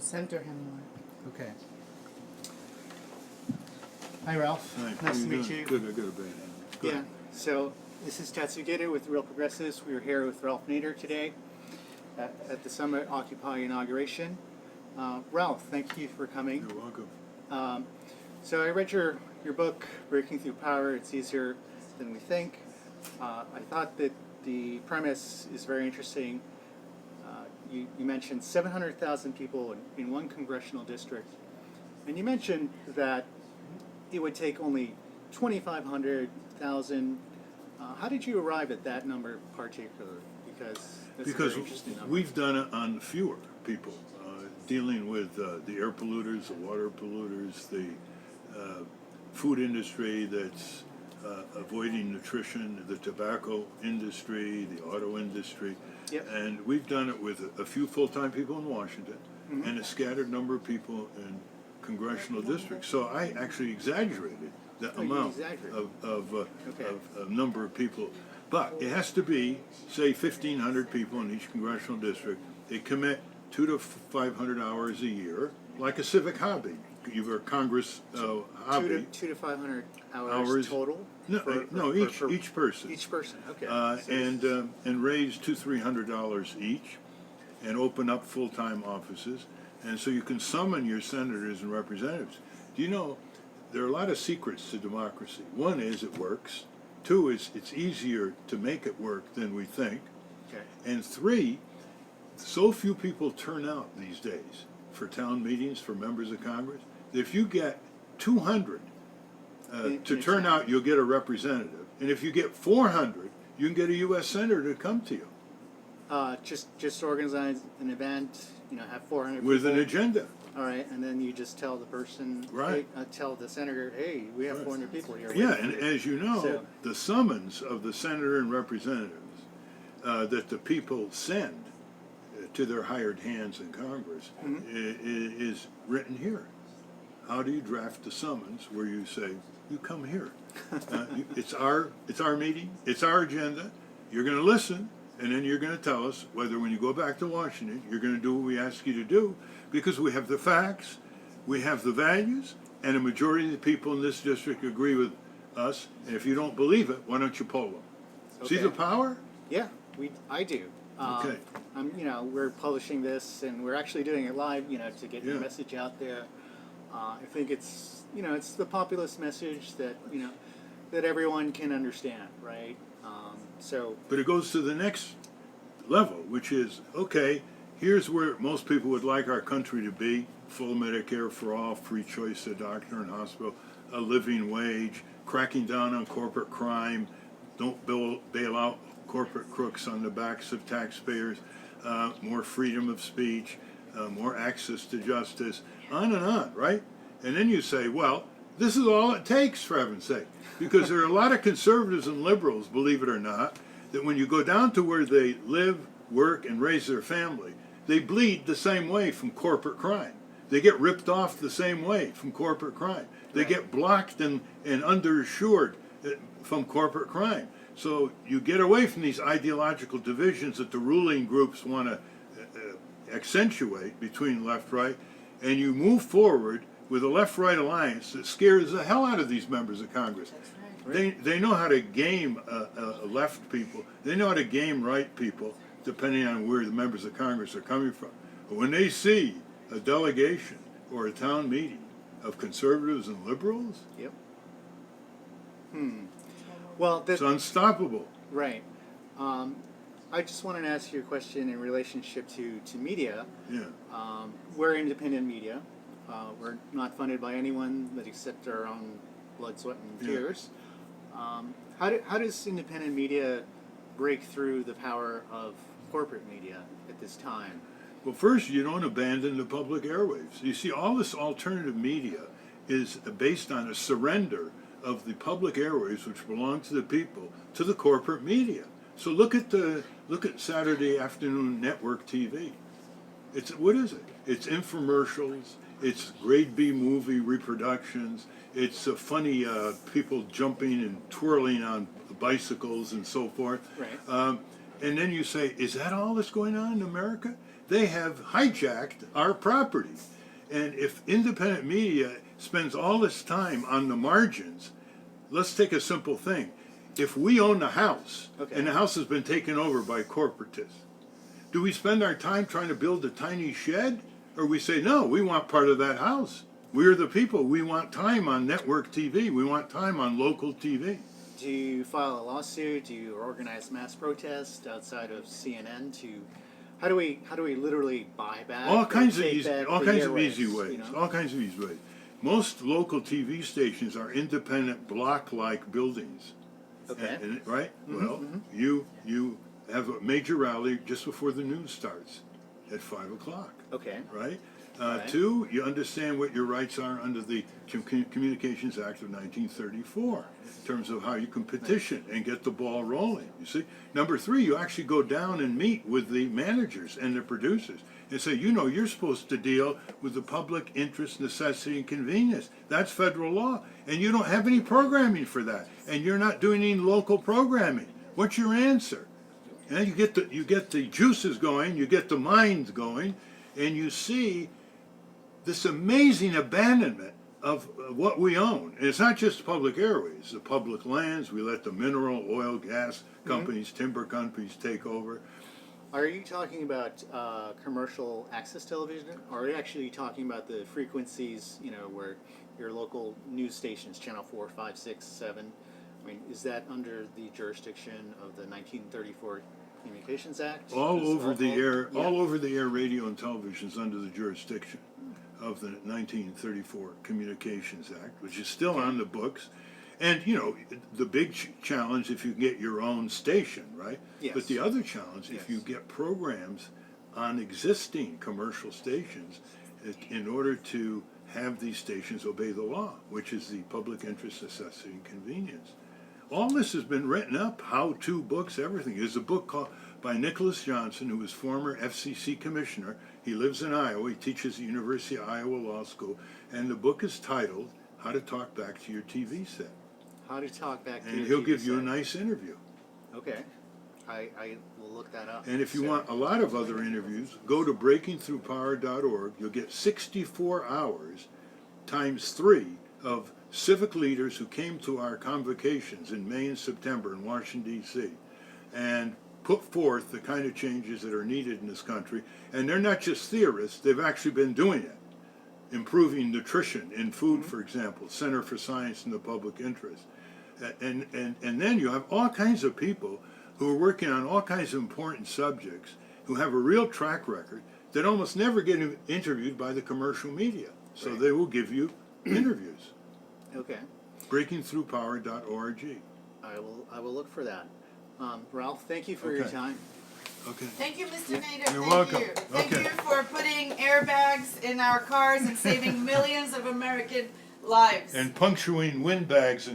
center him more. Okay. Hi, Ralph. Hi, Nice how to meet doing? you. Good, I got a bad hand. Go Yeah. ahead. So this is Tatsu with Real Progressives. We are here with Ralph Nader today at the Summit Occupy Inauguration. Ralph, thank you for coming. You're welcome. So I read your book, Breaking Through Power. It's easier than we think. I thought that the premise is very interesting. You mentioned 700,000 people in one congressional district, and you mentioned that it would take only 2,500,000. How did you arrive at that number particularly? Because that's a very interesting number. We've done it on fewer people, dealing with the air polluters, the water polluters, the food industry that's avoiding nutrition, the tobacco industry, the auto industry. Yep. And we've done it with a few full-time people in Washington and a scattered number of people in congressional districts. So I actually exaggerated the you amount exaggerated. of number of people. But it has to be, say, 1,500 people in each congressional district. They commit 200 to 500 hours a year, like a civic hobby. You're a Congress hobby. 2 to 500 hours total? No, each person. Each person, okay. And raise $200-300 each, and open up full-time offices, and so you can summon your senators and representatives. Do you know there are a lot of secrets to democracy? One is it works. Two is it's easier to make it work than we think. Okay. And three, so few people turn out these days for town meetings, for members of Congress. If you get 200 to turn out, you'll get a representative. And if you get 400, you can get a U.S. senator to come to you. Just organize an event, have 400 with people. an agenda. All right, and then you just tell the person, Right. hey, tell the senator, hey, we have 400 people here. Yeah, and as you know, So- the summons of the senator and representatives that the people send to their hired hands in Congress is written here. How do you draft the summons where you say, you come here? It's our meeting, it's our agenda, you're going to listen, and then you're going to tell us whether when you go back to Washington, you're going to do what we ask you to do, because we have the facts, we have the values, and a majority of the people in this district agree with us, and if you don't believe it, why don't you poll them? See Okay. the power? Yeah, I do. Okay. We're publishing this, and we're actually doing it live, to get your Yeah. message out there. I think it's the populist message that, that everyone can understand, right? But it goes to the next level, which is, okay, here's where most people would like our country to be: full Medicare for all, free choice of doctor and hospital, a living wage, cracking down on corporate crime, don't bail out corporate crooks on the backs of taxpayers, more freedom of speech, more access to justice, on and on, right? And then you say, well, this is all it takes, for heaven's sake. Because there are a lot of conservatives and liberals, believe it or not, that when you go down to where they live, work, and raise their family, they bleed the same way from corporate crime. They get ripped off the same way from corporate crime. They Right. get blocked and underassured from corporate crime. So you get away from these ideological divisions that the ruling groups want to accentuate between left, right, and you move forward with a left-right alliance that scares the hell out of these members of Congress. They know how to game left people. They know how to game right people, depending on where the members of Congress are coming from. But when they see a delegation or a town meeting of conservatives and liberals, Yep. Well, it's unstoppable. right. I just wanted to ask you a question in relationship to media. Yeah. We're independent media. We're not funded by anyone but except our own blood, sweat, and Yeah. tears. How does independent media break through the power of corporate media at this time? Well, first, you don't abandon the public airwaves. You see, all this alternative media is based on a surrender of the public airwaves, which belong to the people, to the corporate media. So look at Saturday afternoon network TV. What is it? It's infomercials. It's grade B movie reproductions. It's funny people jumping and twirling on bicycles and so forth. Right. And then you say, is that all that's going on in America? they have hijacked our property. And if independent media spends all this time on the margins, let's take a simple thing. If we own a house, Okay. and the house has been taken over by corporatists, do we spend our time trying to build a tiny shed? Or we say, no, we want part of that house. We're the people. We want time on network TV. We want time on local TV. Do you file a lawsuit? Do you organize mass protests outside of CNN? How do we literally buy back? All or kinds of take easy, back all the kinds of airwaves, easy ways. you know? All kinds of easy ways. Most local TV stations are independent block-like buildings. Okay. Right? Mhm, Well, mhm. you have a major rally just before the news starts at 5 o'clock. Okay. Right? Right. Two, you understand what your rights are under the Communications Act of 1934 in terms of how you can petition and get the ball rolling. You see? Number three, you actually go down and meet with the managers and the producers and say, you know, you're supposed to deal with the public interest, necessity, and convenience. That's federal law. And you don't have any programming for that. And you're not doing any local programming. What's your answer? And you get the juices going, you get the minds going, and you see this amazing abandonment of what we own. And it's not just public airways, the public lands. We let the mineral, oil, gas companies, timber companies take over. Are you talking about commercial access television, or are you actually talking about the frequencies, you know, where your local news stations, Channel 4, 5, 6, 7, I mean, is that under the jurisdiction of the 1934 Communications Act? All over the air, Yeah. all over the air, radio and television is under the jurisdiction of the 1934 Communications Act, which is still on the books. And, you know, the big challenge if you get your own station, right? Yes. But the other challenge, if you get programs on existing commercial stations in order to have these stations obey the law, which is the public interest, necessity, and convenience. All this has been written up, how-to books, everything. There's a book called by Nicholas Johnson, who was former FCC commissioner. He lives in Iowa. He teaches at the University of Iowa Law School. And the book is titled, How to Talk Back to Your TV Set. How to talk back to And your he'll TV give you a set. nice interview. Okay. I will look that up. And if you So- want a lot of other interviews, go to breakingthroughpower.org. You'll get 64 hours times 3 of civic leaders who came to our convocations in May and September in Washington, D.C. and put forth the kind of changes that are needed in this country. And they're not just theorists, they've actually been doing it. Improving nutrition in food, for example, Center for Science and the Public Interest. And then you have all kinds of people who are working on all kinds of important subjects, who have a real track record that almost never get interviewed by the commercial media. So Right. they will give you interviews. Okay. breakingthroughpower.org. I will look for that. Ralph, thank you for your Okay. time. Okay. Thank you, Mr. Nader. You're Thank welcome. you. Thank Okay. you for putting airbags in our cars and saving millions of American lives. And puncturing windbags and